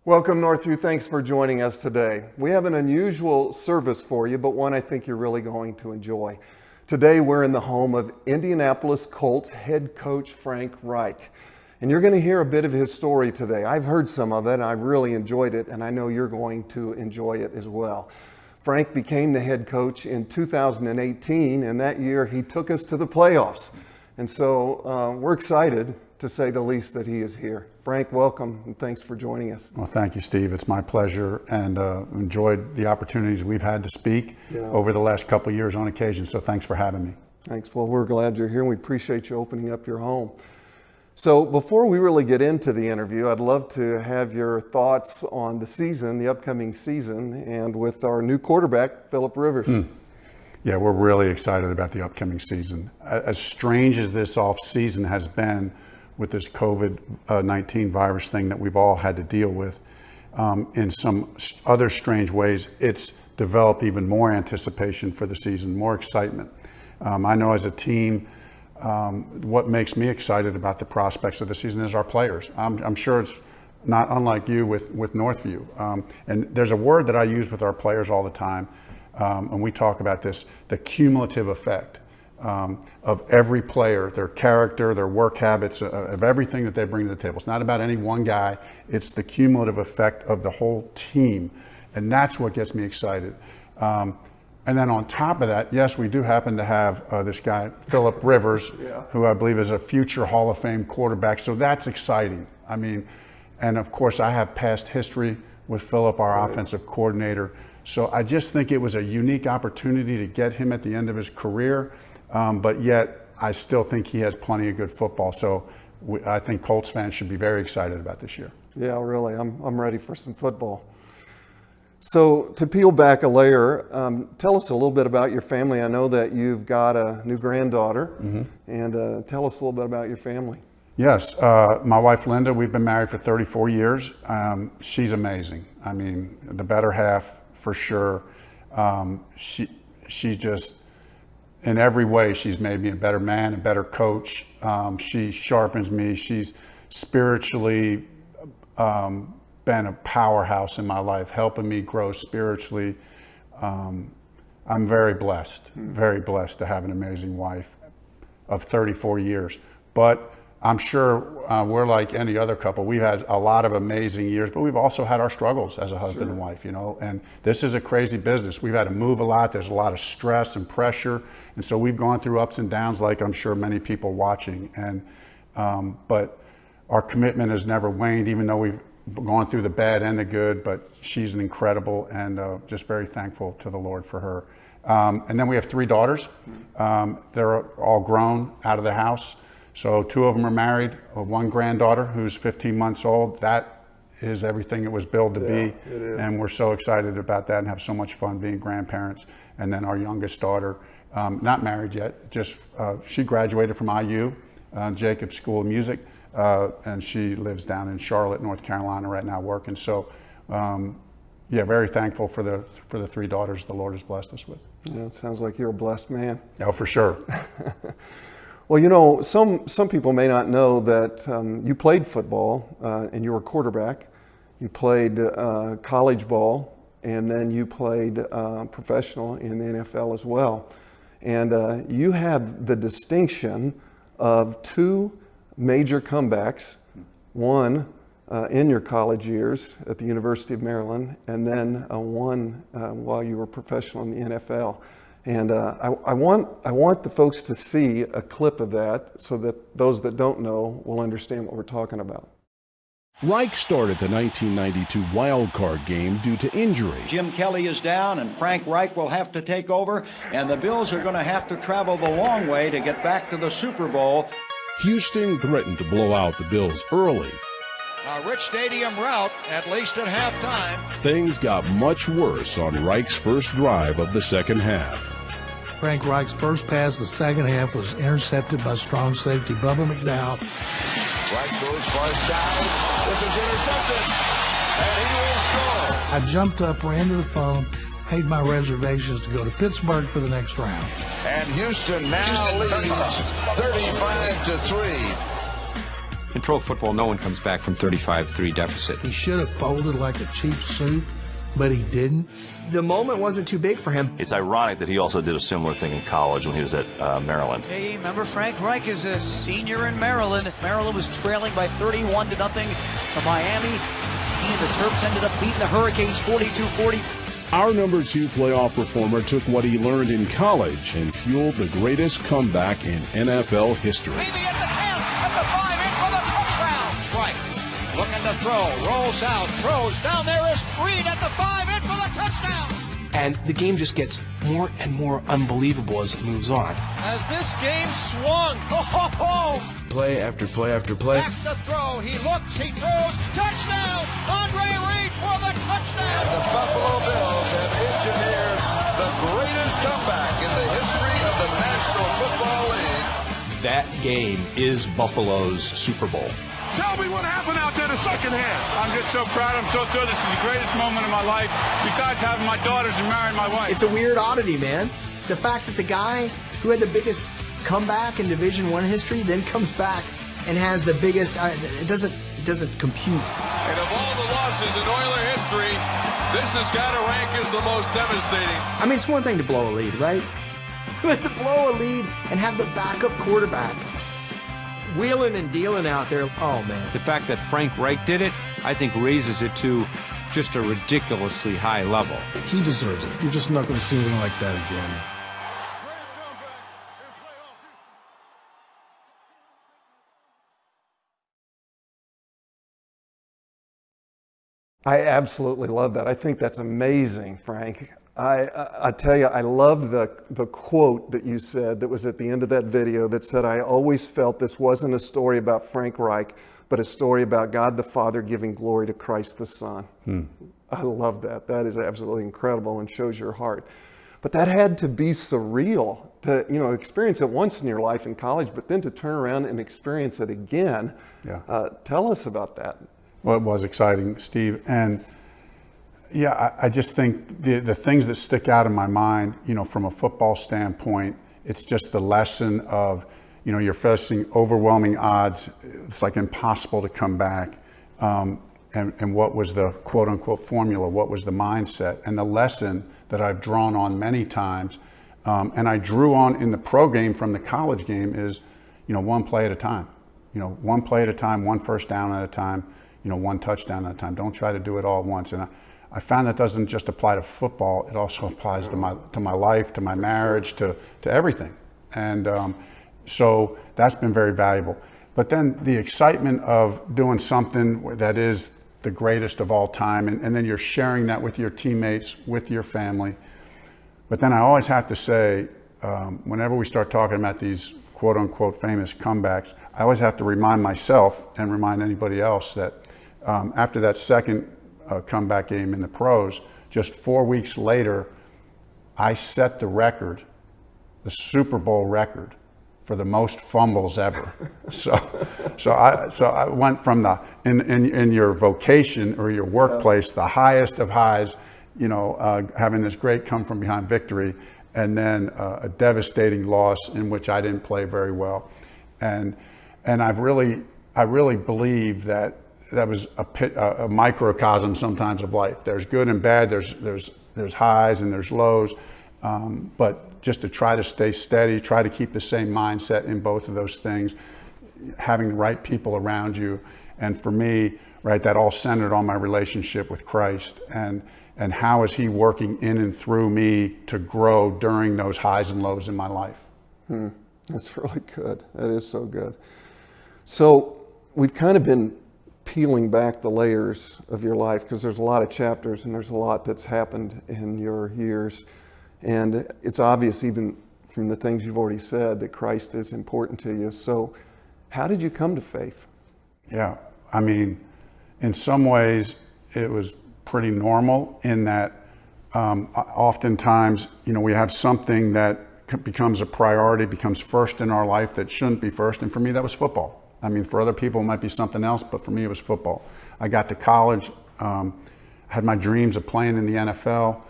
Welcome, Northview. Thanks for joining us today. We have an unusual service for you, but one I think you're really going to enjoy. Today, we're in the home of Indianapolis Colts head coach Frank Reich. And you're going to hear a bit of his story today. I've heard some of it, and I've really enjoyed it, and I know you're going to enjoy it as well. Frank became the head coach in 2018, and that year he took us to the playoffs. And so we're excited, to say the least, that he is here. Frank, welcome, and thanks for joining us. Well, thank you, Steve. It's my pleasure, and enjoyed the opportunities we've had to speak over the last couple of years on occasion, so thanks for having me. Thanks. Well, we're glad you're here, and we appreciate you opening up your home. So before we really get into the interview, I'd love to have your thoughts on the season, the upcoming season, and with our new quarterback, Philip Rivers. Yeah, we're really excited about the upcoming season. As strange as this off season has been with this COVID-19 virus thing that we've all had to deal with, in some other strange ways, it's developed even more anticipation for the season, more excitement. I know as a team, what makes me excited about the prospects of the season is our players. I'm sure it's not unlike you with Northview. And there's a word that I use with our players all the time, and we talk about this, the cumulative effect of every player, their character, their work habits, of everything that they bring to the table. It's not about any one guy, it's the cumulative effect of the whole team. And that's what gets me excited. And then on top of that, yes, we do happen to have this guy, Philip Rivers, who I believe is a future Hall of Fame quarterback. So that's exciting. I mean, and of course I have past history with Philip, our offensive coordinator. So I just think it was a unique opportunity to get him at the end of his career. But yet I still think he has plenty of good football. So I think Colts fans should be very excited about this year. Yeah, really. I'm ready for some football. So to peel back a layer, tell us a little bit about your family. I know that you've got a new granddaughter, and tell us a little bit about your family. Yes, my wife Linda, we've been married for 34 years. She's amazing. I mean, the better half for sure. She just, in every way, she's made me a better man, a better coach. She sharpens me. She's spiritually been a powerhouse in my life, helping me grow spiritually. I'm very blessed to have an amazing wife of 34 years. But I'm sure we're like any other couple. We've had a lot of amazing years, but we've also had our struggles as a husband and wife, you know, and this is a crazy business. We've had to move a lot. There's a lot of stress and pressure. And so we've gone through ups and downs, like I'm sure many people watching. And, but our commitment has never waned, even though we've gone through the bad and the good, but she's an incredible, and just very thankful to the Lord for her. And then we have 3 daughters. They're all grown, out of the house. So 2 of them are married, 1 granddaughter who's 15 months old. That is everything it was billed to be. And we're so excited about that and have so much fun being grandparents. And then our youngest daughter, not married yet, just she graduated from IU, Jacobs School of Music, and she lives down in Charlotte, North Carolina right now working. So yeah, very thankful for the 3 daughters the Lord has blessed us with. Yeah, it sounds like you're a blessed man. Oh, for sure. Well, you know, some people may not know that you played football and you were a quarterback. You played college ball, and then you played professional in the NFL as well. And you have the distinction of 2 major comebacks, one in your college years at the University of Maryland, and then one while you were professional in the NFL. And I want the folks to see a clip of that so that those that don't know will understand what we're talking about. Reich started the 1992 wild card game due to injury. Jim Kelly is down, and Frank Reich will have to take over, and the Bills are going to have to travel the long way to get back to the Super Bowl. Houston threatened to blow out the Bills early. A rich stadium rout, at least at halftime. Things got much worse on Reich's first drive of the second half. Frank Reich's first pass the second half was intercepted by strong safety Bubba McDowell. Reich goes far side. This is intercepted, and he will score. I jumped up, ran to the phone, made my reservations to go to Pittsburgh for the next round. And Houston now leads 35-3. In pro football, no one comes back from 35-3 deficit. He should have folded like a cheap suit, but he didn't. The moment wasn't too big for him. It's ironic that he also did a similar thing in college when he was at Maryland. Hey, remember Frank Reich is a senior in Maryland. Maryland was trailing by 31-0 to Miami. He and the Terps ended up beating the Hurricanes 42-40. Our number 2 playoff performer took what he learned in college and fueled the greatest comeback in NFL history. Maybe at the 10, at the 5, in for the touchdown. Right, looking to throw, rolls out, throws, down there is Reed at the 5, in for the touchdown. And the game just gets more and more unbelievable as it moves on. As this game swung, ho, ho, ho. Play after play after play. Back to throw, he looks, he throws, touchdown, Andre Reed for the touchdown. And the Buffalo Bills have engineered the greatest comeback in the history of the National Football League. That game is Buffalo's Super Bowl. Tell me what happened out there the second half. I'm just so proud. I'm so thrilled. This is the greatest moment of my life, besides having my daughters and marrying my wife. It's a weird oddity, man. The fact that the guy who had the biggest comeback in Division I history then comes back and has the biggest. It doesn't compute. And of all the losses in Oiler history, this has got to rank as the most devastating. I mean, it's one thing to blow a lead, right? But to blow a lead and have the backup quarterback wheeling and dealing out there, oh man. The fact that Frank Reich did it, I think raises it to just a ridiculously high level. He deserves it. You're just not going to see anything like that again. I absolutely love that. I think that's amazing, Frank. I tell you, I love the quote that you said that was at the end of that video that said, I always felt this wasn't a story about Frank Reich, but a story about God the Father giving glory to Christ the Son. I love that. That is absolutely incredible and shows your heart. But that had to be surreal to, experience it once in your life in college, but then to turn around and experience it again. Yeah. Tell us about that. Well, it was exciting, Steve. And yeah, I just think the things that stick out in my mind, from a football standpoint, it's just the lesson of, you're facing overwhelming odds. It's like impossible to come back. And what was the quote unquote formula? What was the mindset? And the lesson that I've drawn on many times, and I drew on in the pro game from the college game is, one play at a time. One play at a time, one first down at a time, one touchdown at a time. Don't try to do it all at once. And I found that doesn't just apply to football. It also applies to my life, to my marriage, to everything. And so that's been very valuable. But then the excitement of doing something that is the greatest of all time, and then you're sharing that with your teammates, with your family. But then I always have to say, whenever we start talking about these quote unquote famous comebacks, I always have to remind myself and remind anybody else that after that second comeback game in the pros, just 4 weeks later, I set the record, the Super Bowl record, for the most fumbles ever. So I went from in your vocation or your workplace, the highest of highs, having this great come from behind victory, and then a devastating loss in which I didn't play very well, and I really believe that was a microcosm sometimes of life. There's good and bad. There's highs and there's lows, but just to try to stay steady, try to keep the same mindset in both of those things, having the right people around you, and for me, right, that all centered on my relationship with Christ and how is He working in and through me to grow during those highs and lows in my life. That's really good. That is so good. So we've kind of been peeling back the layers of your life because there's a lot of chapters and there's a lot that's happened in your years. And it's obvious even from the things you've already said that Christ is important to you. So how did you come to faith? Yeah, I mean, in some ways it was pretty normal in that oftentimes, we have something that becomes a priority, becomes first in our life that shouldn't be first. And for me, that was football. I mean, for other people, it might be something else, but for me, it was football. I got to college, had my dreams of playing in the NFL.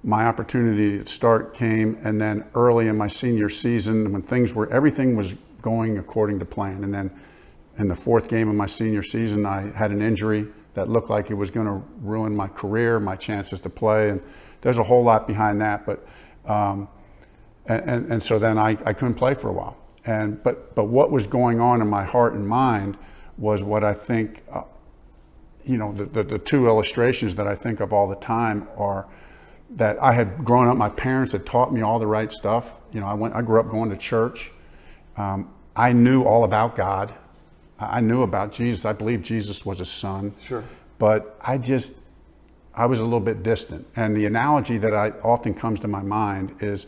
My opportunity to start came, and then early in my senior season, when everything was going according to plan, and In the fourth game of my senior season, I had an injury that looked like it was going to ruin my career, my chances to play, and there's a whole lot behind that. But and so then I couldn't play for a while. But what was going on in my heart and mind was what I think, the two illustrations that I think of all the time are that I had grown up. My parents had taught me all the right stuff. I grew up going to church. I knew all about God. I knew about Jesus. I believed Jesus was his son. Sure. But I was a little bit distant. And the analogy that often comes to my mind is,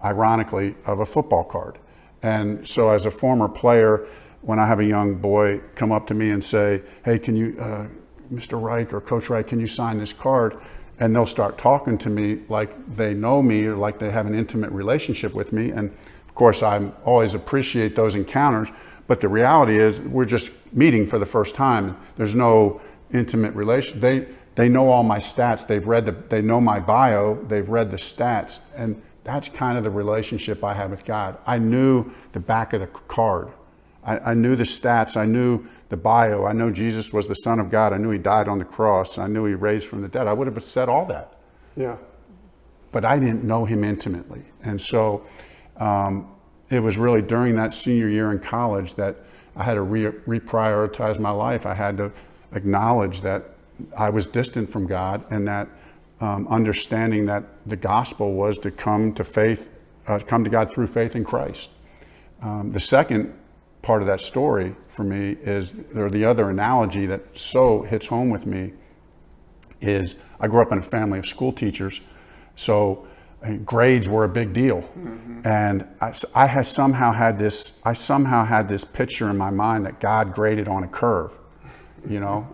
ironically, of a football card. And so as a former player, when I have a young boy come up to me and say, hey, can you, Mr. Reich or Coach Reich, can you sign this card? And they'll start talking to me like they know me or like they have an intimate relationship with me. And of course, I always appreciate those encounters. But the reality is we're just meeting for the first time. There's no intimate relation. They know all my stats. They know my bio. They've read the stats. And that's kind of the relationship I have with God. I knew the back of the card. I knew the stats. I knew the bio. I know Jesus was the Son of God. I knew he died on the cross. I knew he raised from the dead. I would have said all that. Yeah. But I didn't know him intimately. And so it was really during that senior year in college that I had to reprioritize my life. I had to acknowledge that I was distant from God, and that understanding that the gospel was to come to God through faith in Christ. The second part of that story for me is, or the other analogy that so hits home with me, is I grew up in a family of school teachers, so grades were a big deal. Mm-hmm. And I somehow had this picture in my mind that God graded on a curve, Yeah.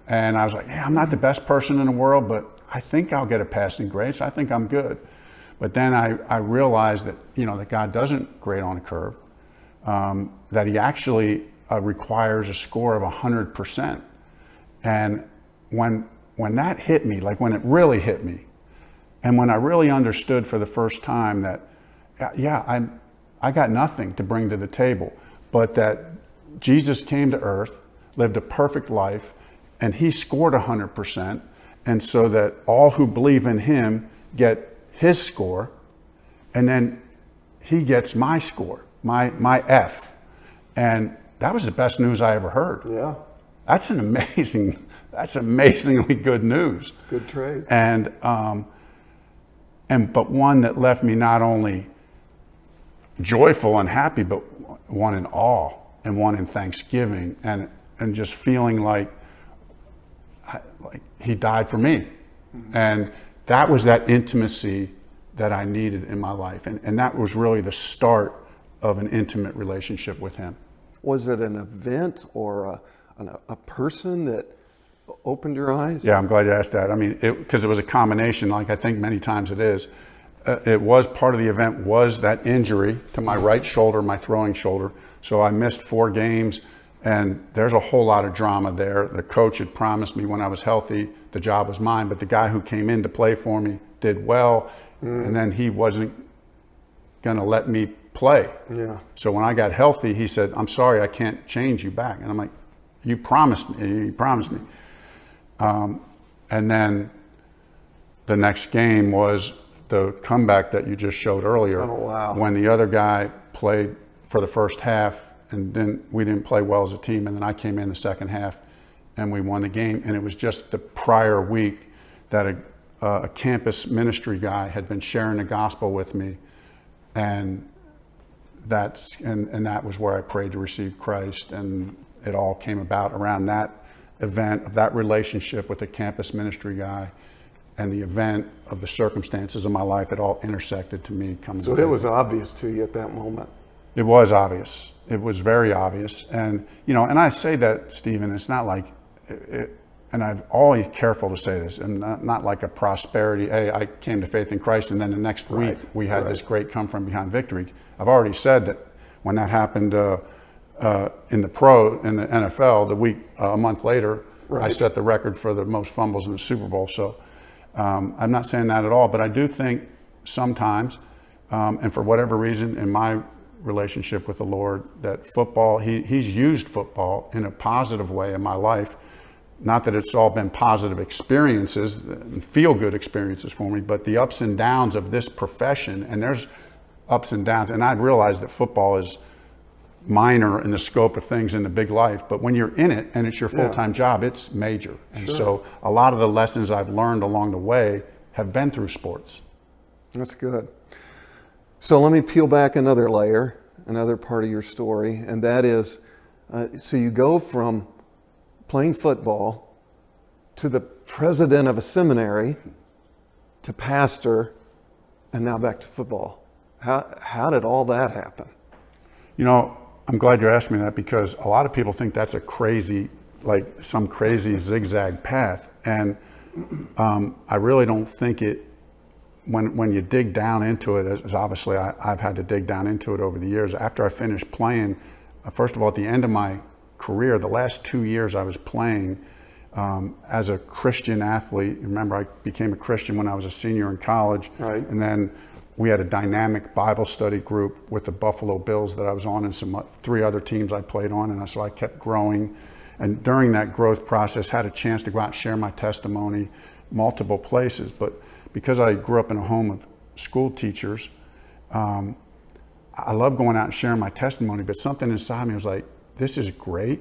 And I was like, I'm not the best person in the world, but I think I'll get a passing grade, so I think I'm good. But then I realized that, that God doesn't grade on a curve, that he actually requires a score of 100%. And when that hit me, like when it really hit me, and when I really understood for the first time that, I got nothing to bring to the table, but that Jesus came to earth, lived a perfect life, and he scored 100%, and so that all who believe in him get his score, and then he gets my score, my F. And that was the best news I ever heard. Yeah. That's amazingly good news. Good trade. But one that left me not only joyful and happy, but one in awe and one in thanksgiving, and just feeling like he died for me. Mm-hmm. And that was that intimacy that I needed in my life. And that was really the start of an intimate relationship with him. Was it an event or a person that opened your eyes? Yeah, I'm glad you asked that. I mean, because it was a combination, like I think many times it is. It was part of the event was that injury to my right shoulder, my throwing shoulder. So I missed 4 games, and there's a whole lot of drama there. The coach had promised me when I was healthy, the job was mine, but the guy who came in to play for me did well, and then he wasn't going to let me play. Yeah. So when I got healthy, he said, I'm sorry, I can't change you back. And I'm like, you promised me. And then the next game was the comeback that you just showed earlier. Oh, wow. When the other guy played for the first half, and then we didn't play well as a team, and then I came in the second half and we won the game. And it was just the prior week that a campus ministry guy had been sharing the gospel with me, and that was where I prayed to receive Christ, and it all came about around that event, that relationship with the campus ministry guy, and the event of the circumstances of my life. It all intersected to me coming. So it was obvious to you at that moment. It was obvious. It was very obvious. And, and I say that, Stephen, it's not like, and I'm always careful to say this, and not like a prosperity, hey, I came to faith in Christ, and then the next week we had this great come from behind victory. I've already said that when that happened in the NFL, a month later, I set the record for the most fumbles in the Super Bowl. So I'm not saying that at all, but I do think sometimes, and for whatever reason, in my relationship with the Lord, that football, he's used football in a positive way in my life. Not that it's all been positive experiences and feel-good experiences for me, but the ups and downs of this profession, and there's ups and downs, and I realize that football is minor in the scope of things in the big life, but when you're in it and it's your full-time job, it's major. And so a lot of the lessons I've learned along the way have been through sports. That's good. So let me peel back another layer, another part of your story, and that is, so you go from playing football to the president of a seminary to pastor, and now back to football. How did all that happen? You know, I'm glad you asked me that, because a lot of people think that's a crazy, like some crazy zigzag path. And I really don't think it, when you dig down into it, as obviously I've had to dig down into it over the years. After I finished playing, first of all, at the end of my career, the last 2 years I was playing as a Christian athlete. Remember, I became a Christian when I was a senior in college. Right. And then we had a dynamic Bible study group with the Buffalo Bills that I was on, and some 3 other teams I played on, and so I kept growing. And during that growth process, had a chance to go out and share my testimony multiple places. But because I grew up in a home of school teachers, I love going out and sharing my testimony, but something inside me was like, this is great,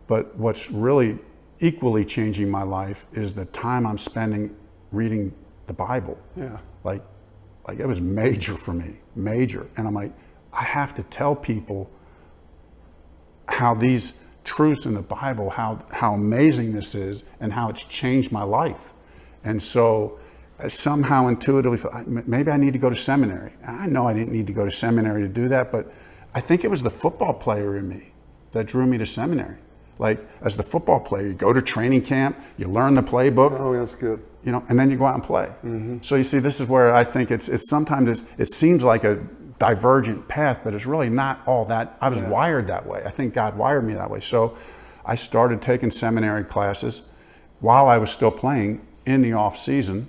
but what's really equally changing my life is the time I'm spending reading the Bible. Yeah. Like it was major for me, major. And I'm like, I have to tell people how these truths in the Bible, how amazing this is, and how it's changed my life. And so somehow intuitively, maybe I need to go to seminary. I know I didn't need to go to seminary to do that, but I think it was the football player in me that drew me to seminary. Like, as the football player, you go to training camp, you learn the playbook. Oh, that's good. You know, and then you go out and play. Mm-hmm. So you see, this is where I think it's sometimes it seems like a divergent path, but it's really not all that. I was wired that way. I think God wired me that way. So I started taking seminary classes while I was still playing in the off season.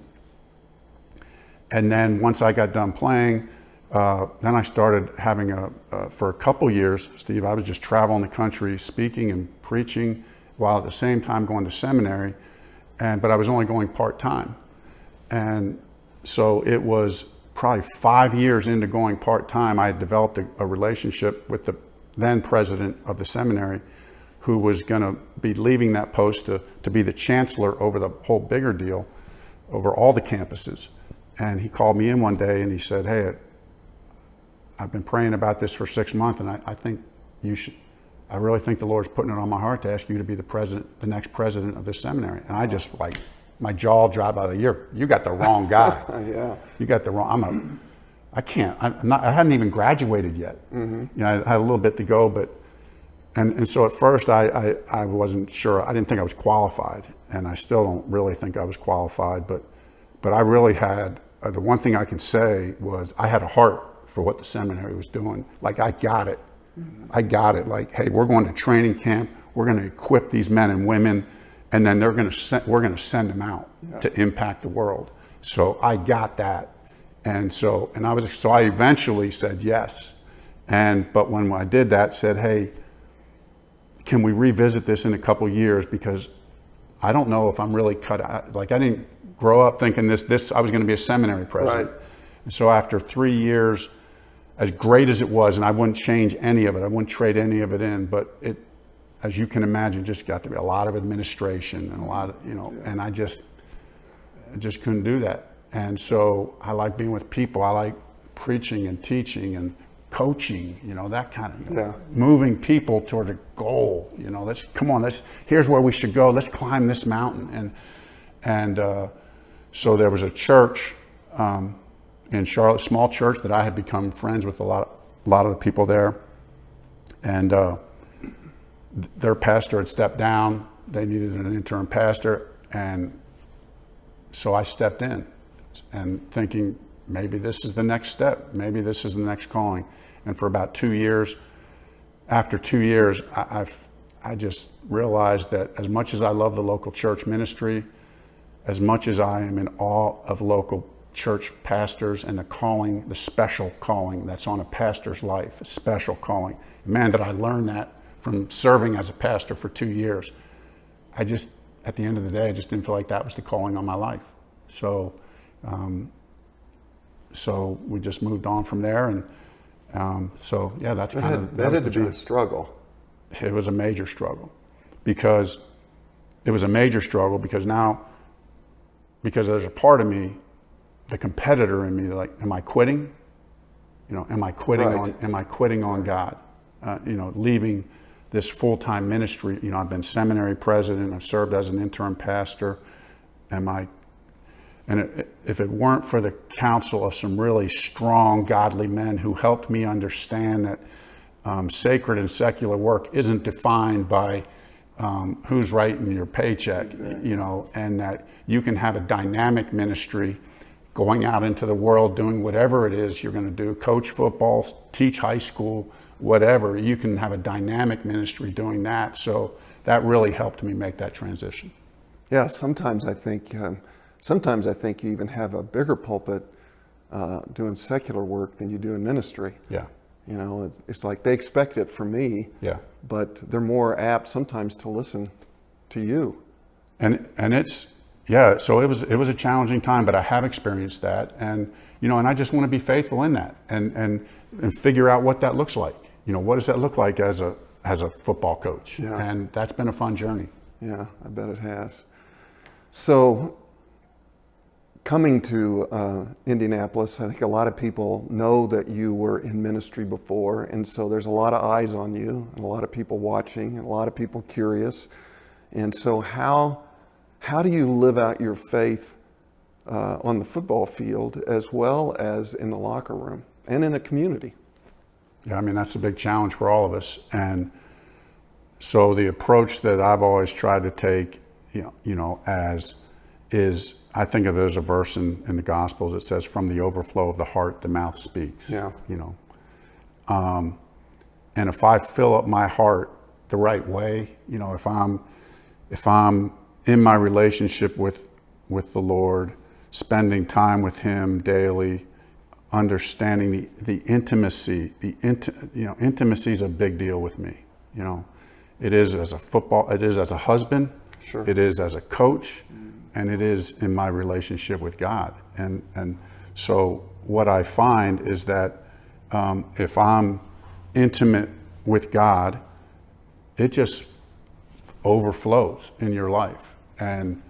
And then once I got done playing, then I started having for a couple years, Steve, I was just traveling the country speaking and preaching while at the same time going to seminary. But I was only going part-time. And so it was probably 5 years into going part-time, I had developed a relationship with the then president of the seminary, who was going to be leaving that post to be the chancellor over the whole bigger deal, over all the campuses. And he called me in one day and he said, hey, I've been praying about this for 6 months, and I think you should, I really think the Lord's putting it on my heart to ask you to be the next president of this seminary. And I just, like, my jaw dropped out of you got the wrong guy. Yeah. You got the wrong, I hadn't even graduated yet. Mm-hmm. You know, I had a little bit to go, but, and so at first I wasn't sure. I didn't think I was qualified, and I still don't really think I was qualified, but I really had, the one thing I can say was I had a heart for what the seminary was doing. Like, I got it. I got it. Like, hey, we're going to training camp. We're going to equip these men and women, and then we're going to send them out to impact the world. So I got that, and so I eventually said yes, but when I did that, said, hey, can we revisit this in a couple years, because I don't know if I'm really cut out. Like, I didn't grow up thinking this I was going to be a seminary president. Right. And so after 3 years, as great as it was, and I wouldn't change any of it, I wouldn't trade any of it in, but it, as you can imagine, just got to be a lot of administration and a lot of, and I just couldn't do that. And so I like being with people. I like preaching and teaching and coaching, that kind of, moving people toward a goal. Here's where we should go. Let's climb this mountain. And so there was a church in Charlotte, small church that I had become friends with a lot of the people there, and their pastor had stepped down. They needed an interim pastor, and so I stepped in, and thinking maybe this is the next step, maybe this is the next calling. And for about 2 years, after 2 years, I just realized that as much as I love the local church ministry, as much as I am in awe of local church pastors and the calling, the special calling that's on a pastor's life, a special calling. Man, did I learn that from serving as a pastor for 2 years. At the end of the day, I just didn't feel like that was the calling on my life. So, so we just moved on from there, and that's kind of that had to be a struggle. It was a major struggle because there's a part of me, the competitor in me, like, am I quitting? Am I quitting on God? Leaving this full-time ministry. I've been seminary president. I've served as an interim pastor. If it weren't for the counsel of some really strong, godly men who helped me understand that sacred and secular work isn't defined by who's writing your paycheck, and that you can have a dynamic ministry going out into the world doing whatever it is you're going to do, coach football, teach high school, whatever. You can have a dynamic ministry doing that. So that really helped me make that transition. Yeah, sometimes I think you even have a bigger pulpit doing secular work than you do in ministry. Yeah. It's like they expect it from me. Yeah. But they're more apt sometimes to listen to you. And so it was a challenging time, but I have experienced that, and I just want to be faithful in that and figure out what that looks like. What does that look like as a football coach? Yeah. And that's been a fun journey. Yeah, I bet it has. So coming to Indianapolis, I think a lot of people know that you were in ministry before, and so there's a lot of eyes on you, and a lot of people watching, and a lot of people curious. And so how do you live out your faith on the football field as well as in the locker room and in a community? Yeah, that's a big challenge for all of us. And so the approach that I've always tried to take, I think of there's a verse in the Gospels that says, from the overflow of the heart, the mouth speaks. Yeah. And if I fill up my heart the right way, if I'm in my relationship with the Lord, spending time with Him daily, understanding the intimacy, intimacy is a big deal with me. It is as a husband, sure. It is as a coach, and it is in my relationship with God. And so what I find is that if I'm intimate with God, it just overflows in your life. And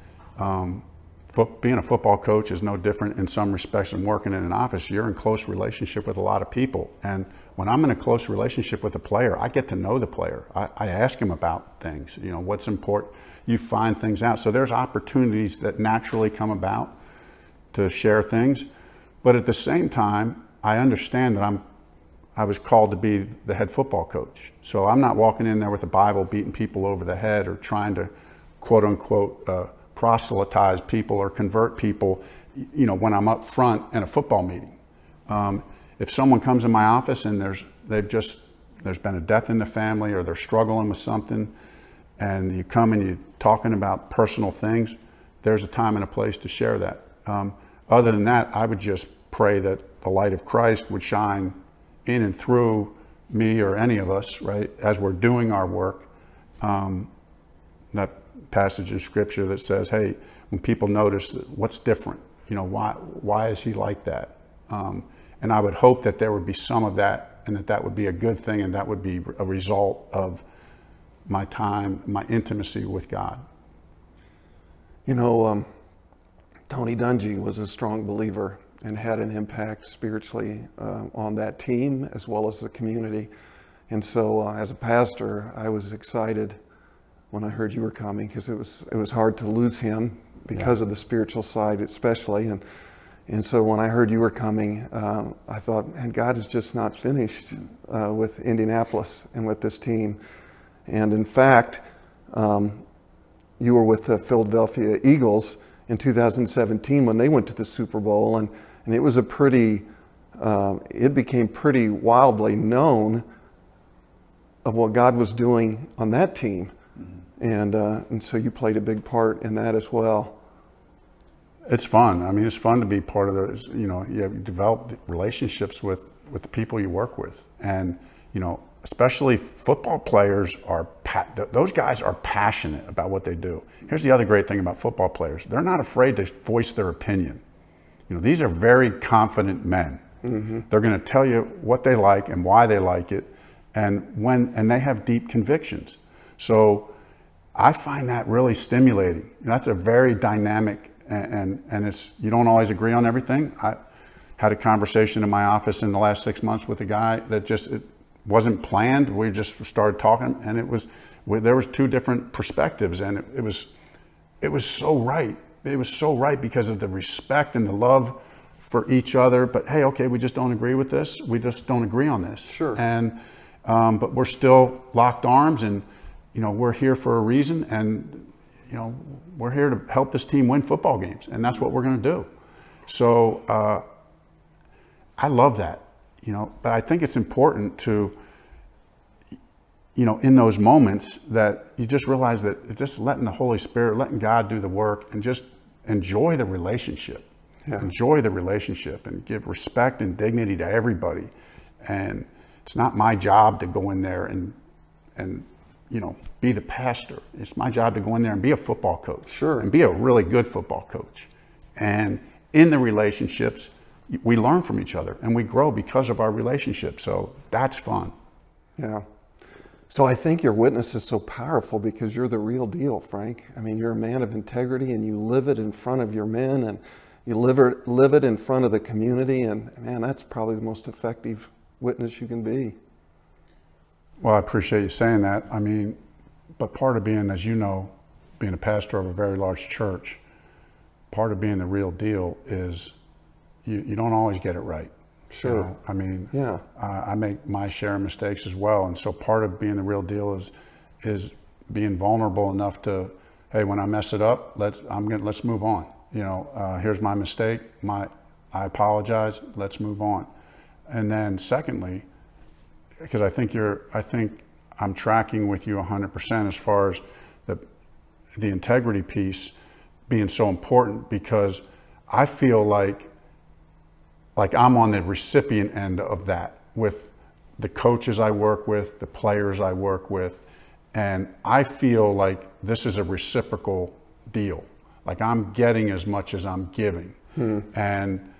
being a football coach is no different in some respects than working in an office. You're in close relationship with a lot of people. And when I'm in a close relationship with a player, I get to know the player. I ask him about things, what's important. You find things out. So there's opportunities that naturally come about to share things. But at the same time, I understand that I was called to be the head football coach. So I'm not walking in there with the Bible beating people over the head or trying to quote unquote proselytize people or convert people, when I'm up front in a football meeting. If someone comes in my office and there's been a death in the family or they're struggling with something, and you come and you're talking about personal things, there's a time and a place to share that. Other than that, I would just pray that the light of Christ would shine in and through me or any of us, right, as we're doing our work. That passage in Scripture that says, hey, when people notice what's different, why is he like that? And I would hope that there would be some of that, and that would be a good thing, and that would be a result of my time, my intimacy with God. Tony Dungy was a strong believer and had an impact spiritually on that team as well as the community. And so as a pastor, I was excited when I heard you were coming, because it was hard to lose him because of the spiritual side especially. And so when I heard you were coming, I thought, man, God is just not finished with Indianapolis and with this team. And in fact, you were with the Philadelphia Eagles in 2017 when they went to the Super Bowl, and it was it became pretty wildly known of what God was doing on that team. And so you played a big part in that as well. It's fun. I mean, it's fun to be part of those. You know, you develop relationships with the people you work with, and you know, especially football players are. Those guys are passionate about what they do. Here's the other great thing about football players: they're not afraid to voice their opinion. You know, these are very confident men. Mm-hmm. They're going to tell you what they like and why they like it, and they have deep convictions. So I find that really stimulating. You know, that's a very dynamic, and it's, you don't always agree on everything. I had a conversation in my office in the last 6 months with a guy that it wasn't planned. We just started talking, and there was two different perspectives, and it was so right. It was so right because of the respect and the love for each other. But hey, okay, we just don't agree with this. We just don't agree on this. Sure. And but we're still locked arms, and you know, we're here for a reason, and you know, we're here to help this team win football games, and that's what we're going to do. So I love that, you know. But I think it's important to, you know, in those moments that you just realize that just letting the Holy Spirit, letting God do the work, and just enjoy the relationship. Yeah. Enjoy the relationship and give respect and dignity to everybody. And it's not my job to go in there and you know, be the pastor. It's my job to go in there and be a football coach. Sure. And be a really good football coach. And in the relationships, we learn from each other and we grow because of our relationship. So that's fun. Yeah. So I think your witness is so powerful because you're the real deal, Frank. I mean, you're a man of integrity, and you live it in front of your men, and you live it in front of the community. And man, that's probably the most effective witness you can be. Well, I appreciate you saying that. I mean, but part of being, as you know, being a pastor of a very large church, part of being the real deal is you don't always get it right. Sure. You know? I mean, yeah. I make my share of mistakes as well. And so part of being the real deal is being vulnerable enough to, hey, when I mess it up, let's move on. You know, here's my mistake. I apologize. Let's move on. And then secondly, because I think I'm tracking with you 100% as far as the integrity piece being so important, because I feel like I'm on the recipient end of that with the coaches I work with, the players I work with, and I feel like this is a reciprocal deal. Like I'm getting as much as I'm giving. And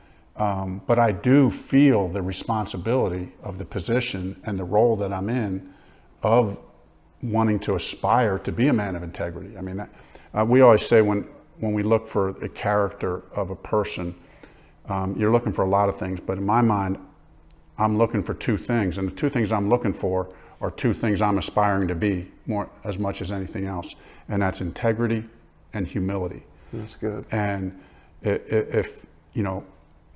but I do feel the responsibility of the position and the role that I'm in of wanting to aspire to be a man of integrity. I mean, we always say when we look for the character of a person, you're looking for a lot of things, but in my mind, I'm looking for two things. And the two things I'm looking for are two things I'm aspiring to be more as much as anything else. And that's integrity and humility. That's good. And if you know,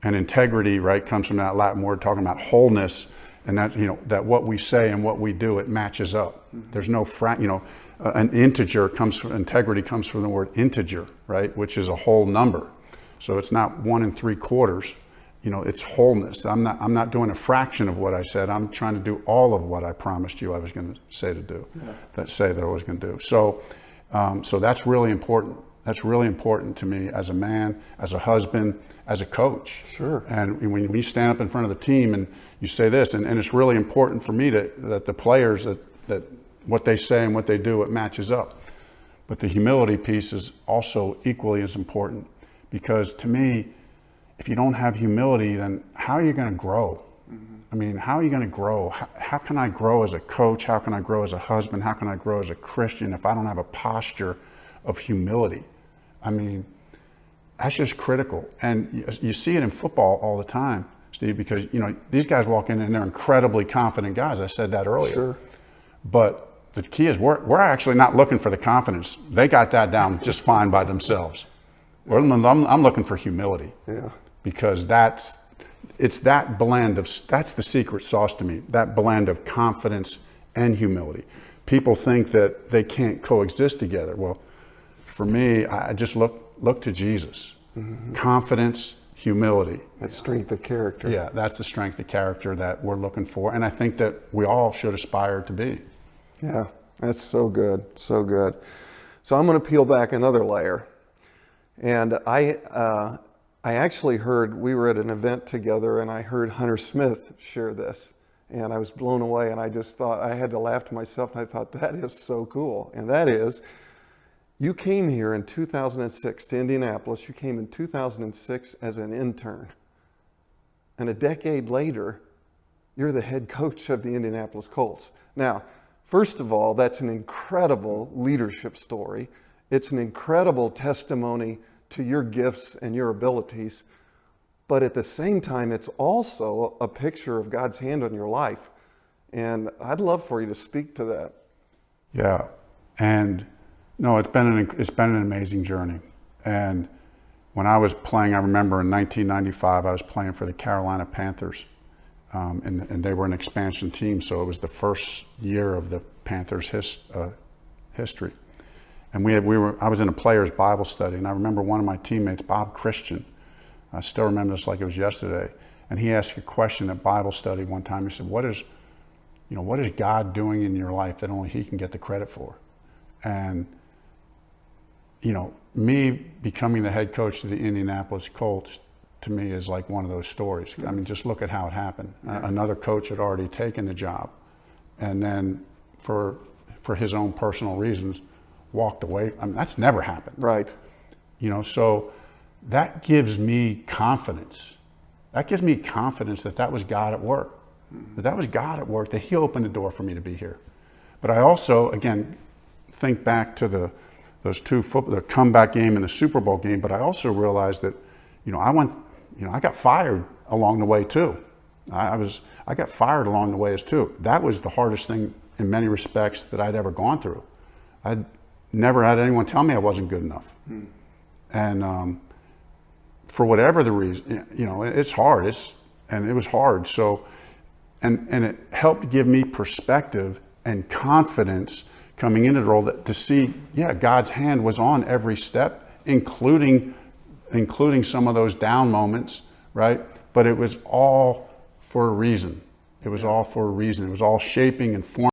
and integrity, right, comes from that Latin word talking about wholeness, and that, you know, that what we say and what we do, it matches up. Mm-hmm. There's no an integer integrity comes from the word integer, right, which is a whole number. So it's not 1 3/4, you know, it's wholeness. I'm not doing a fraction of what I said. I'm trying to do all of what I promised you I was going to say to do, that I was going to do. So that's really important. That's really important to me as a man, as a husband, as a coach. Sure. And when you stand up in front of the team and you say this, and it's really important for me that the players, that what they say and what they do, it matches up. But the humility piece is also equally as important, because to me, if you don't have humility, then how are you going to grow? Mm-hmm. I mean, how are you going to grow? How can I grow as a coach? How can I grow as a husband? How can I grow as a Christian if I don't have a posture of humility? I mean, that's just critical. And you see it in football all the time, Steve, because, you know, these guys walk in and they're incredibly confident guys. I said that earlier. Sure. But the key is we're actually not looking for the confidence. They got that down just fine by themselves. I'm looking for humility. Yeah. Because that's the secret sauce to me, that blend of confidence and humility. People think that they can't coexist together. Well, for me, I just look to Jesus. Mm-hmm. Confidence, humility. That strength of character. Yeah, that's the strength of character that we're looking for, and I think that we all should aspire to be. Yeah, that's so good, so good. So I'm going to peel back another layer. And I actually heard, we were at an event together, and I heard Hunter Smith share this. And I was blown away, and I just thought, I had to laugh to myself, and I thought, that is so cool. And that is, you came here in 2006 to Indianapolis. You came in 2006 as an intern. And a decade later, you're the head coach of the Indianapolis Colts. Now, first of all, that's an incredible leadership story. It's an incredible testimony to your gifts and your abilities. But at the same time, it's also a picture of God's hand on your life. And I'd love for you to speak to that. Yeah, and no, it's been an amazing journey. And when I was playing, I remember in 1995, I was playing for the Carolina Panthers, and they were an expansion team, so it was the first year of the Panthers' history. And I was in a players' Bible study, and I remember one of my teammates, Bob Christian, I still remember this like it was yesterday, and he asked a question at Bible study one time. He said, what is God doing in your life that only he can get the credit for? And me becoming the head coach of the Indianapolis Colts, to me, is like one of those stories. I mean, just look at how it happened. Another coach had already taken the job, and then for his own personal reasons, walked away. I mean, that's never happened. Right. So that gives me confidence. That gives me confidence that was God at work. That was God at work, that he opened the door for me to be here. But I also, again, think back to the comeback game and the Super Bowl game, but I also realized that, I got fired along the way too. I got fired along the way too. That was the hardest thing in many respects that I'd ever gone through. I'd never had anyone tell me I wasn't good enough. And for whatever the reason, it's hard. It was hard. So, and it helped give me perspective and confidence coming into the role to see, God's hand was on every step, including some of those down moments, right? But it was all for a reason. It was all for a reason. It was all shaping and forming